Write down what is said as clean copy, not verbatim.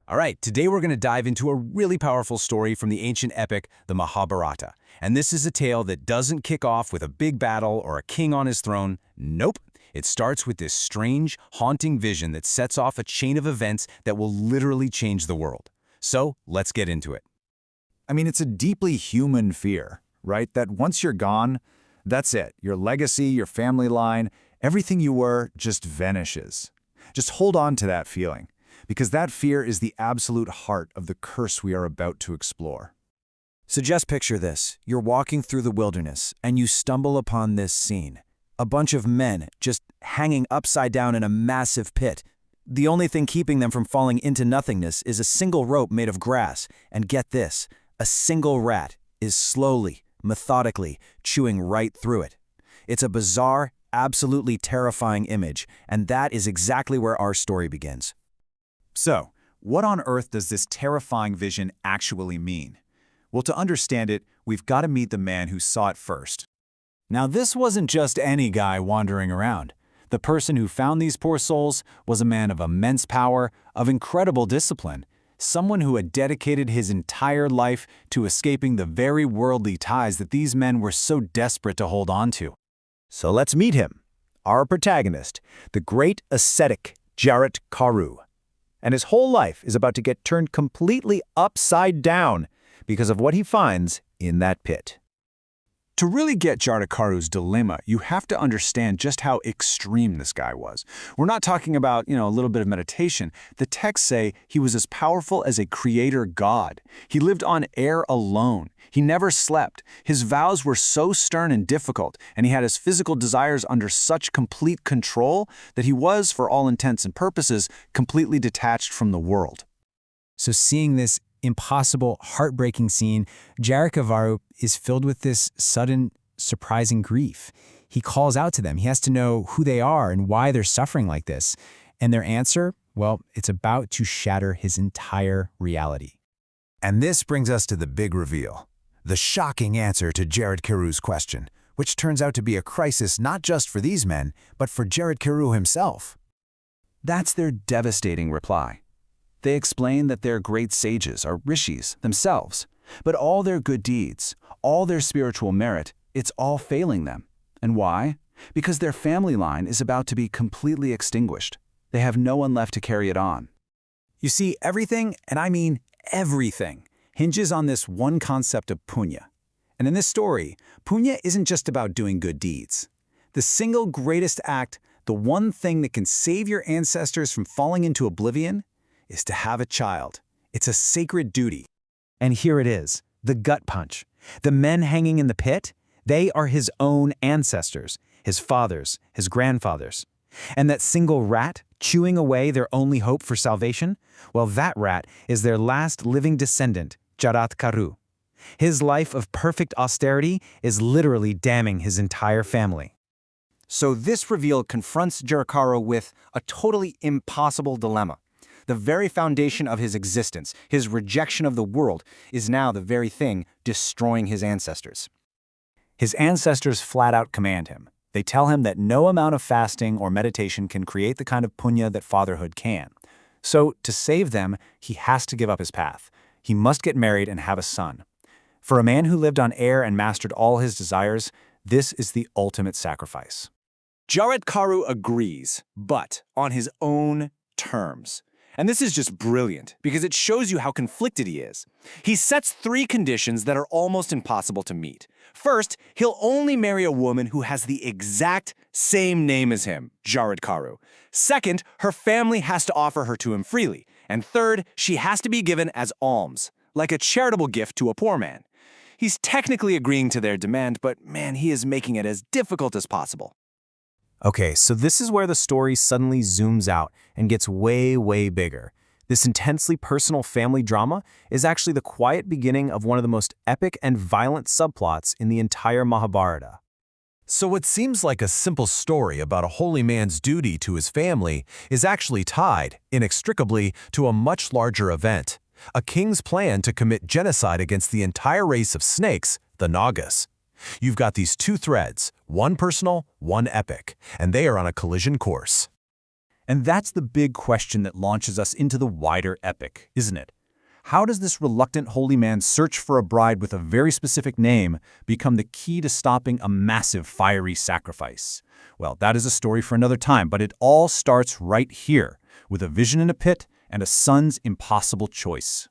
All right, today we're going to dive into a really powerful story from the ancient epic, the Mahabharata. And this is a tale that doesn't kick off with a big battle or a king on his throne. Nope. It starts with this strange, haunting vision that sets off a chain of events that will literally change the world. So, let's get into it. I mean, it's a deeply human fear, right? That once you're gone, that's it. Your legacy, your family line, everything you were just vanishes. Just hold on to that feeling, because that fear is the absolute heart of the curse we are about to explore. So just picture this. You're walking through the wilderness, and you stumble upon this scene. A bunch of men just hanging upside down in a massive pit. The only thing keeping them from falling into nothingness is a single rope made of grass. And get this, a single rat is slowly, methodically chewing right through it. It's a bizarre, absolutely terrifying image, and that is exactly where our story begins. So, what on earth does this terrifying vision actually mean? Well, to understand it, we've got to meet the man who saw it first. Now, this wasn't just any guy wandering around. The person who found these poor souls was a man of immense power, of incredible discipline, someone who had dedicated his entire life to escaping the very worldly ties that these men were so desperate to hold on to. So let's meet him, our protagonist, the great ascetic Jaratkaru. And his whole life is about to get turned completely upside down because of what he finds in that pit. To really get Jaratkaru's dilemma, you have to understand just how extreme this guy was. We're not talking about, a little bit of meditation. The texts say he was as powerful as a creator god. He lived on air alone. He never slept. His vows were so stern and difficult, and he had his physical desires under such complete control that he was, for all intents and purposes, completely detached from the world. So seeing this impossible, heartbreaking scene, Jaratkaru is filled with this sudden, surprising grief. He calls out to them. He has to know who they are and why they're suffering like this. And their answer, well, it's about to shatter his entire reality. And this brings us to the big reveal, the shocking answer to Jaratkaru's question, which turns out to be a crisis not just for these men, but for Jaratkaru himself. That's their devastating reply. They explain that their great sages are rishis themselves, but all their good deeds, all their spiritual merit, it's all failing them. And why? Because their family line is about to be completely extinguished. They have no one left to carry it on. You see, everything, and I mean everything, hinges on this one concept of punya. And in this story, punya isn't just about doing good deeds. The single greatest act, the one thing that can save your ancestors from falling into oblivion, is to have a child. It's a sacred duty. And here it is, the gut punch. The men hanging in the pit, they are his own ancestors, his fathers, his grandfathers. And that single rat chewing away their only hope for salvation, well, that rat is their last living descendant, Jaratkaru. His life of perfect austerity is literally damning his entire family. So this reveal confronts Jaratkaru with a totally impossible dilemma. The very foundation of his existence, his rejection of the world, is now the very thing destroying his ancestors. His ancestors flat out command him. They tell him that no amount of fasting or meditation can create the kind of punya that fatherhood can. So, to save them, he has to give up his path. He must get married and have a son. For a man who lived on air and mastered all his desires, this is the ultimate sacrifice. Jaratkaru agrees, but on his own terms. And this is just brilliant, because it shows you how conflicted he is. He sets 3 conditions that are almost impossible to meet. First, he'll only marry a woman who has the exact same name as him, Jaratkaru. Second, her family has to offer her to him freely. And third, she has to be given as alms, like a charitable gift to a poor man. He's technically agreeing to their demand, but man, he is making it as difficult as possible. Okay, so this is where the story suddenly zooms out and gets way, way bigger. This intensely personal family drama is actually the quiet beginning of one of the most epic and violent subplots in the entire Mahabharata. So what seems like a simple story about a holy man's duty to his family is actually tied, inextricably, to a much larger event, a king's plan to commit genocide against the entire race of snakes, the Nagas. You've got these 2 threads, one personal, one epic, and they are on a collision course. And that's the big question that launches us into the wider epic, isn't it? How does this reluctant holy man's search for a bride with a very specific name become the key to stopping a massive fiery sacrifice? Well, that is a story for another time, but it all starts right here, with a vision in a pit and a son's impossible choice.